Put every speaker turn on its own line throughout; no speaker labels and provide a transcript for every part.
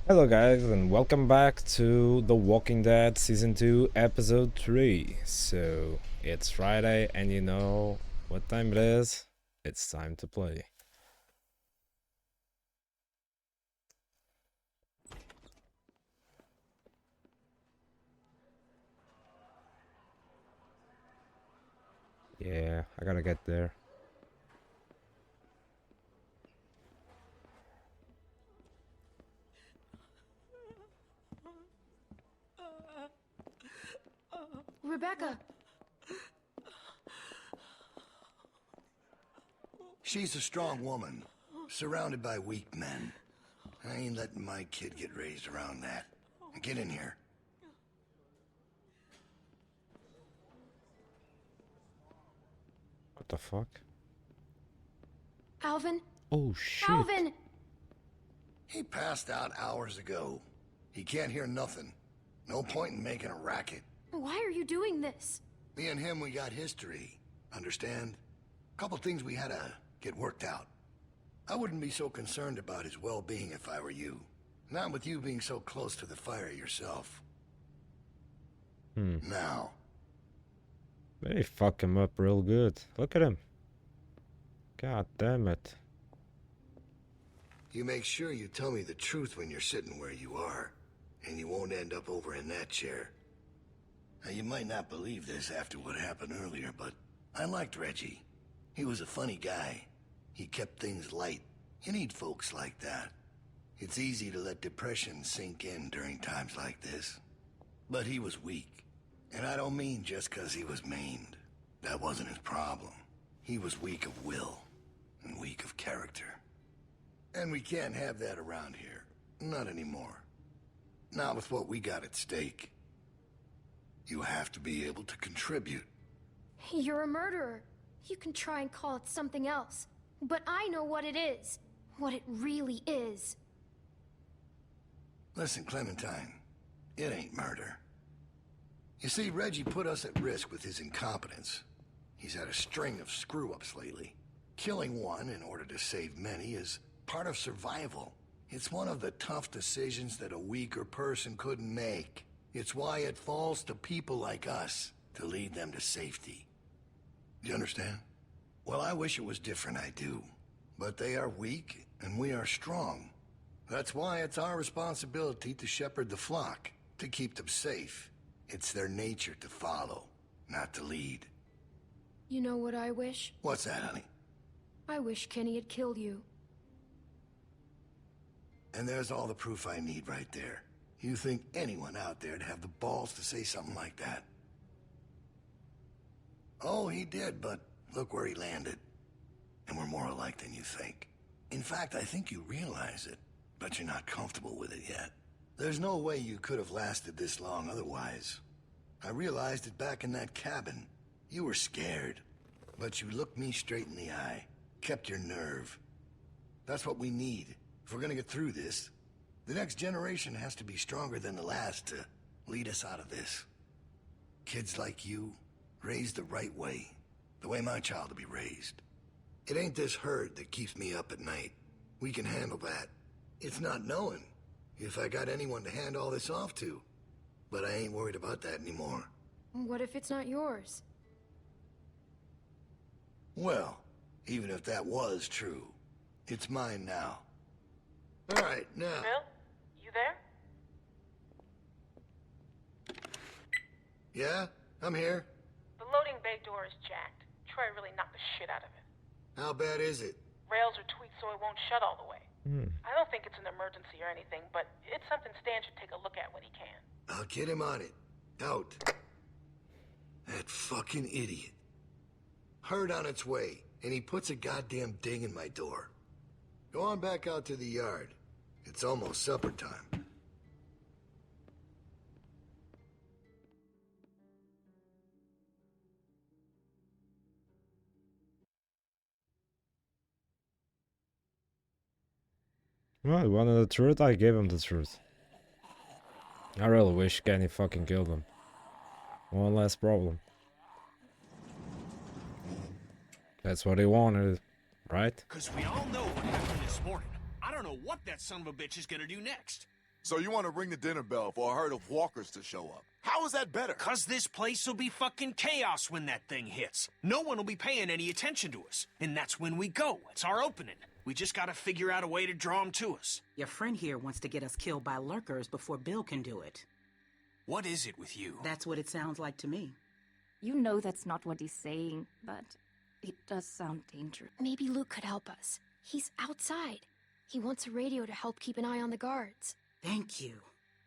Hello guys and welcome back to The Walking Dead Season 2 Episode 3. So, it's Friday and you know what time it is? It's time to play. Yeah, I gotta get there.
Rebecca!
She's a strong woman, surrounded by weak men. I ain't letting my kid get raised around that. Get in here.
What the fuck?
Alvin?
Oh shit.
Alvin!
He passed out hours ago. He can't hear nothing. No point in making a racket.
Why are you doing this?
Me and him, we got history. Understand? Couple things we had to get worked out. I wouldn't be so concerned about his well-being if I were you. Not with you being so close to the fire yourself. Now.
They fuck him up real good. Look at him. God damn it.
You make sure you tell me the truth when you're sitting where you are. And you won't end up over in that chair. Now, you might not believe this after what happened earlier, but I liked Reggie. He was a funny guy. He kept things light. You need folks like that. It's easy to let depression sink in during times like this. But he was weak. And I don't mean just 'cause he was maimed. That wasn't his problem. He was weak of will and weak of character. And we can't have that around here. Not anymore. Not with what we got at stake. You have to be able to contribute.
You're a murderer. You can try and call it something else. But I know what it is. What it really is.
Listen, Clementine. It ain't murder. You see, Reggie put us at risk with his incompetence. He's had a string of screw-ups lately. Killing one in order to save many is part of survival. It's one of the tough decisions that a weaker person couldn't make. It's why it falls to people like us to lead them to safety. You understand? Well, I wish it was different, I do. But they are weak, and we are strong. That's why it's our responsibility to shepherd the flock, to keep them safe. It's their nature to follow, not to lead.
You know what I wish?
What's that, honey?
I wish Kenny had killed you.
And there's all the proof I need right there. You think anyone out there'd have the balls to say something like that? Oh, he did, but look where he landed. And we're more alike than you think. In fact, I think you realize it, but you're not comfortable with it yet. There's no way you could have lasted this long otherwise. I realized it back in that cabin. You were scared, but you looked me straight in the eye, kept your nerve. That's what we need. If we're gonna get through this, the next generation has to be stronger than the last to lead us out of this. Kids like you, raised the right way, the way my child will be raised. It ain't this hurt that keeps me up at night. We can handle that. It's not knowing if I got anyone to hand all this off to. But I ain't worried about that anymore.
What if it's not yours?
Well, even if that was true, it's mine now. All right, now.
Bill, you there?
Yeah, I'm here.
The loading bay door is jacked. Troy really knocked the shit out of it.
How bad is it?
Rails are tweaked so it won't shut all the way. I don't think it's an emergency or anything, but it's something Stan should take a look at when he can.
I'll get him on it. Out. That fucking idiot. Herd on its way, and he puts a goddamn ding in my door. Go on back out to the yard. It's almost supper time.
Well, he wanted the truth, I gave him the truth. I really wish Kenny fucking killed him. One less problem. That's what he wanted, right?
Because we all know what happened this morning. I don't know what that son of a bitch is gonna do next. So you want to ring the dinner bell for a herd of walkers to show up. How is that better?
'Cause this place will be fucking chaos when that thing hits. No one will be paying any attention to us. And that's when we go. It's our opening. We just gotta figure out a way to draw them to us.
Your friend here wants to get us killed by lurkers before Bill can do it.
What is it with you?
That's what it sounds like to me.
You know that's not what he's saying, but it does sound dangerous.
Maybe Luke could help us. He's outside. He wants a radio to help keep an eye on the guards.
Thank you.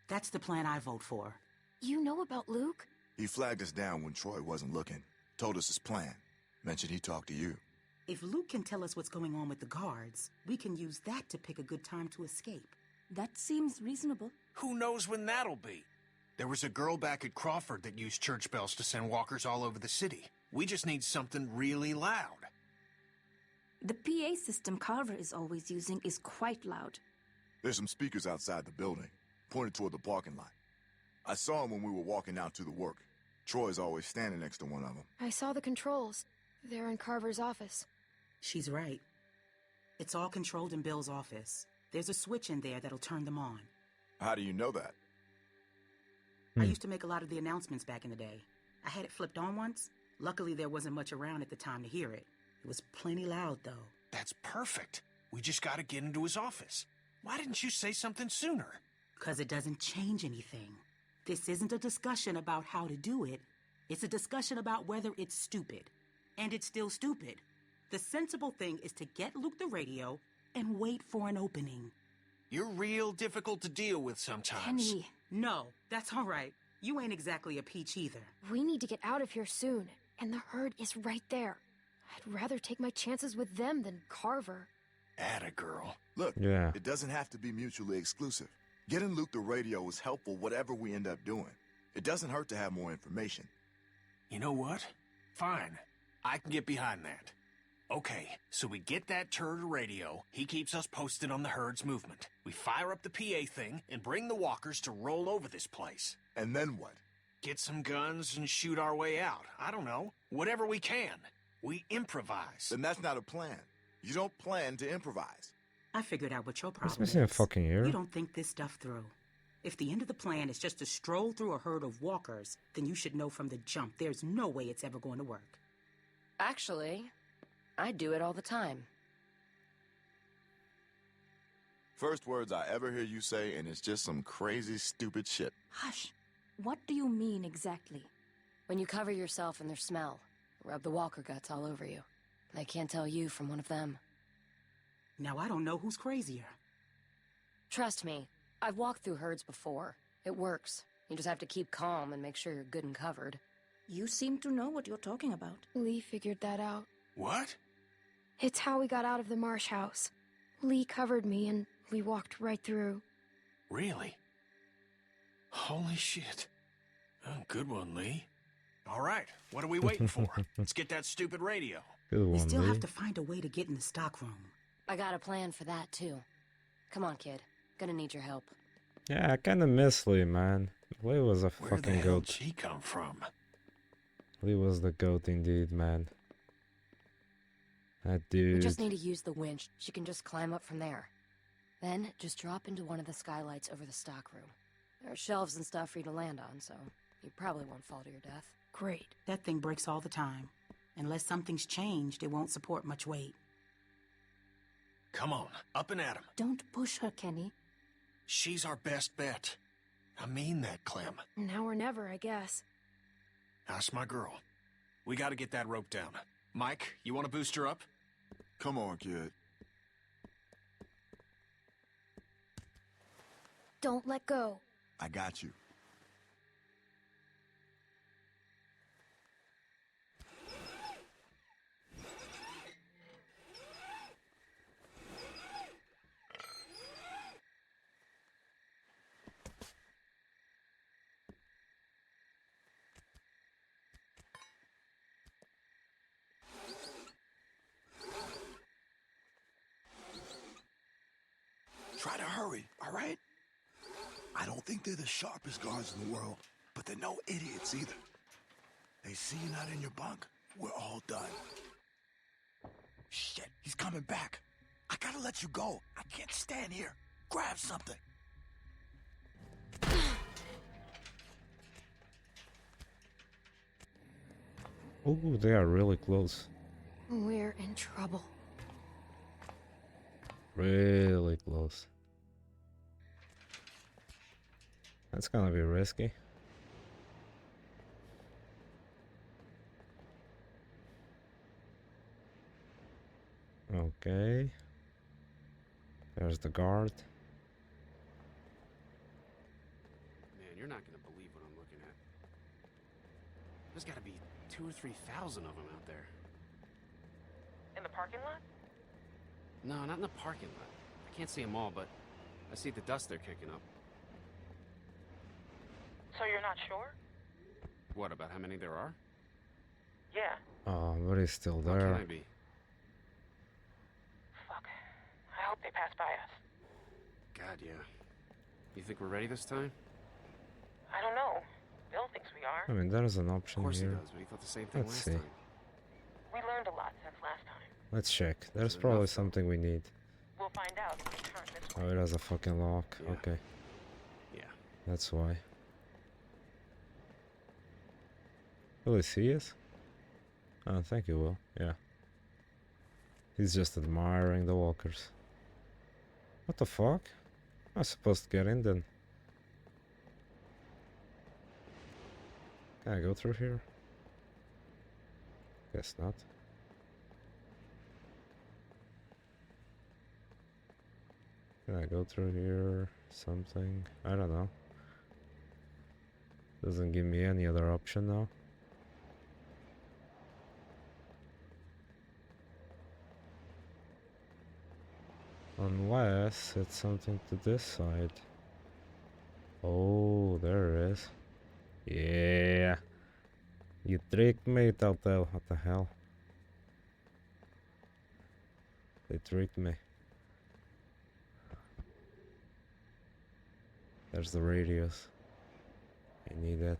That's the plan I vote for.
You know about Luke?
He flagged us down when Troy wasn't looking. Told us his plan. Mentioned he talked to you.
If Luke can tell us what's going on with the guards, we can use that to pick a good time to escape.
That seems reasonable.
Who knows when that'll be? There was a girl back at Crawford that used church bells to send walkers all over the city. We just need something really loud.
The PA system Carver is always using is quite loud.
There's some speakers outside the building, pointed toward the parking lot. I saw them when we were walking out to the work. Troy's always standing next to one of them.
I saw the controls. They're in Carver's office.
She's right. It's all controlled in Bill's office. There's a switch in there that'll turn them on.
How do you know that?
I used to make a lot of the announcements back in the day. I had it flipped on once. Luckily, there wasn't much around at the time to hear it. It was plenty loud, though.
That's perfect. We just gotta get into his office. Why didn't you say something sooner?
'Cause it doesn't change anything. This isn't a discussion about how to do it. It's a discussion about whether it's stupid. And it's still stupid. The sensible thing is to get Luke the radio and wait for an opening.
You're real difficult to deal with sometimes.
Kenny,
No, that's all right. You ain't exactly a peach either.
We need to get out of here soon, and the herd is right there. I'd rather take my chances with them than Carver.
Atta girl.
Look,
Yeah.
it doesn't have to be mutually exclusive. Getting Luke the radio is helpful whatever we end up doing. It doesn't hurt to have more information.
You know what? Fine. I can get behind that. Okay, so we get that turd a radio. He keeps us posted on the herd's movement. We fire up the PA thing and bring the walkers to roll over this place.
And then what?
Get some guns and shoot our way out. I don't know. Whatever we can. We improvise.
Then that's not a plan. You don't plan to improvise.
I figured out what your
He's
problem
missing a
is.
fucking ear.
You don't think this stuff through. If the end of the plan is just to stroll through a herd of walkers, then you should know from the jump there's no way it's ever going to work.
Actually, I do it all the time.
First words I ever hear you say, and it's just some crazy, stupid shit.
hush. What do you mean exactly?
When you cover yourself in their smell, rub the walker guts all over you. They can't tell you from one of them.
Now I don't know who's crazier.
Trust me, I've walked through herds before. It works. You just have to keep calm and make sure you're good and covered.
You seem to know what you're talking about.
Lee figured that out.
What?
It's how we got out of the marsh house. Lee covered me, and we walked right through.
Really? Holy shit. Oh, good one, Lee. All right, what are we waiting for? Let's get that stupid radio.
Good
We
one,
still
Lee.
have to find a way to get in the stockroom.
I got a plan for that, too. Come on, kid. Gonna need your help.
Yeah, I kinda miss Lee, man. Lee was a
Where the
fucking
hell
goat.
did she come from?
Lee was the goat indeed, man. That
We
dude.
just need to use the winch. She can just climb up from there. Then, just drop into one of the skylights over the stockroom. There are shelves and stuff for you to land on, so you probably won't fall to your death.
Great.
That thing breaks all the time. Unless something's changed, it won't support much weight.
Come on, up and at 'em.
Don't push her, Kenny.
She's our best bet. I mean that, Clem.
Now or never, I guess.
That's my girl. We gotta get that rope down. Mike, you wanna boost her up?
Come on, kid.
Don't let go.
I got you. Try to hurry, all right? I don't think they're the sharpest guards in the world, but they're no idiots either. They see you not in your bunk, we're all done. Shit, he's coming back. I gotta let you go. I can't stand here. Grab something.
Ooh, they are really close.
We're in trouble.
Really close. That's gonna be risky. Okay. There's the guard.
Man, you're not gonna believe what I'm looking at. There's gotta be 2,000 or 3,000 of them out there.
In the parking lot?
No, not in the parking lot. I can't see them all, but I see the dust they're kicking up.
So you're not sure?
What, about how many there are?
Yeah.
Oh, but he's still
How
there.
can I be?
Fuck. I hope they pass by us.
God, yeah. You think we're ready this time?
I don't know. Bill thinks we are.
I mean, there's an
Of
option
course he
here.
does, but he thought the same thing
Let's
last
see.
time.
We learned a lot since last time.
Let's check. There's
it
probably
enough, though?
something we need.
We'll find out if we turn this way.
Oh, it has a fucking lock.
Yeah.
Okay,
Yeah.
that's why. Will he see us? Oh, thank you, Will. Yeah. He's just admiring the walkers. What the fuck? I'm supposed to get in then. Can I go through here? Guess not. Can I go through here? Something? I don't know. Doesn't give me any other option now. Unless it's something to this side. Oh, there it is. Yeah. You tricked me, Telltale. What the hell? They tricked me. There's the radios. I need it.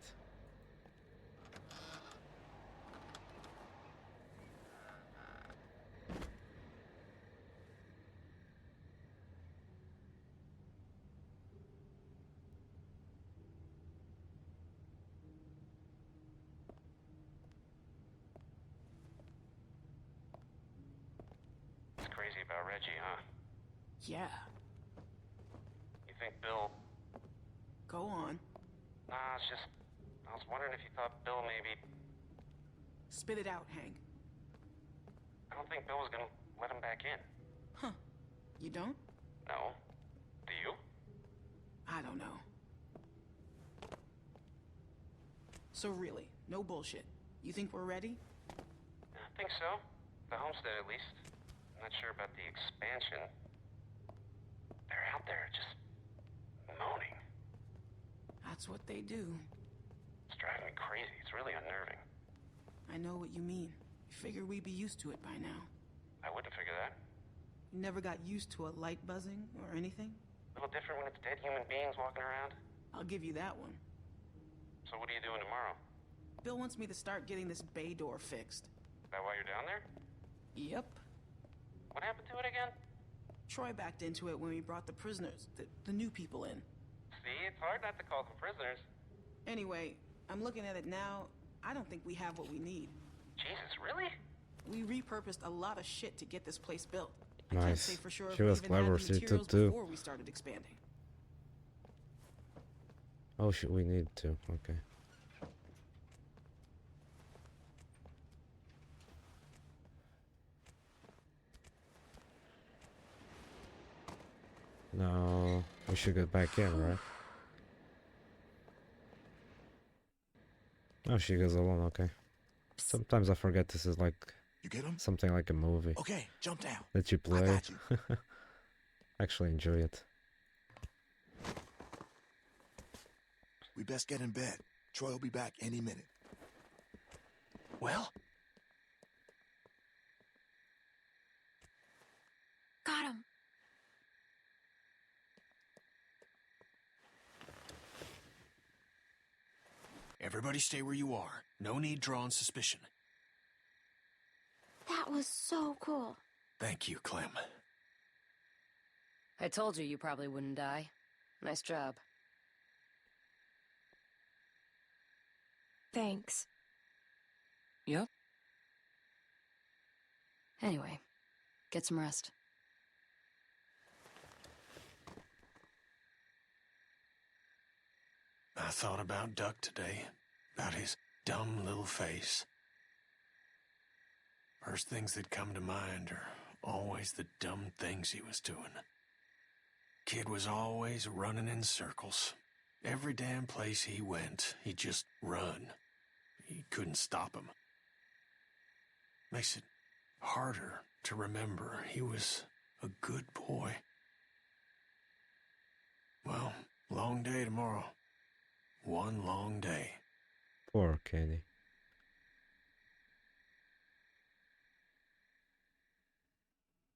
It's crazy about Reggie, huh?
Yeah,
You think Bill...
go on.
Nah, it's just... I was wondering if you thought Bill maybe...
Spit it out, Hank.
I don't think Bill was gonna let him back in.
Huh. You don't?
No. Do you?
I don't know. So really, no bullshit. You think we're ready?
I think so. The homestead, at least. I'm not sure about the expansion. They're out there just... moaning.
That's what they do.
It's driving me crazy. It's really unnerving.
I know what you mean. You figure we'd be used to it by now.
I wouldn't figure that.
You never got used to a light buzzing or anything?
A little different when it's dead human beings walking around.
I'll give you that one.
So what are you doing tomorrow?
Bill wants me to start getting this bay door fixed.
Is that why you're down there?
Yep.
What happened to it again?
Troy backed into it when we brought the prisoners, the new people in.
See, it's hard not to call them prisoners.
Anyway, I'm looking at it now. I don't think we have what we need.
Jesus, really?
We repurposed a lot of shit to get this place built. I can't
Nice.
say for sure if
She
we
was
even
clever,
had the
she took
materials
two.
before we started expanding.
Oh shit, we need to. Okay. No, we should get back in, right? Oh, she goes alone, okay. Sometimes I forget this is like
You get him?
something like a movie
Okay, jump down.
that you
I
play.
got you.
Actually enjoy it.
We best get in bed. Troy will be back any minute. Well,
Got him.
Everybody stay where you are. No need drawing suspicion.
That was so cool.
Thank you, Clem.
I told you probably wouldn't die. Nice job.
Thanks.
Yep. Anyway, get some rest.
I thought about Duck today, about his dumb little face. First things that come to mind are always the dumb things he was doing. Kid was always running in circles. Every damn place he went, he'd just run. You couldn't stop him. Makes it harder to remember he was a good boy. Well, long day tomorrow. One long day.
Poor Katie.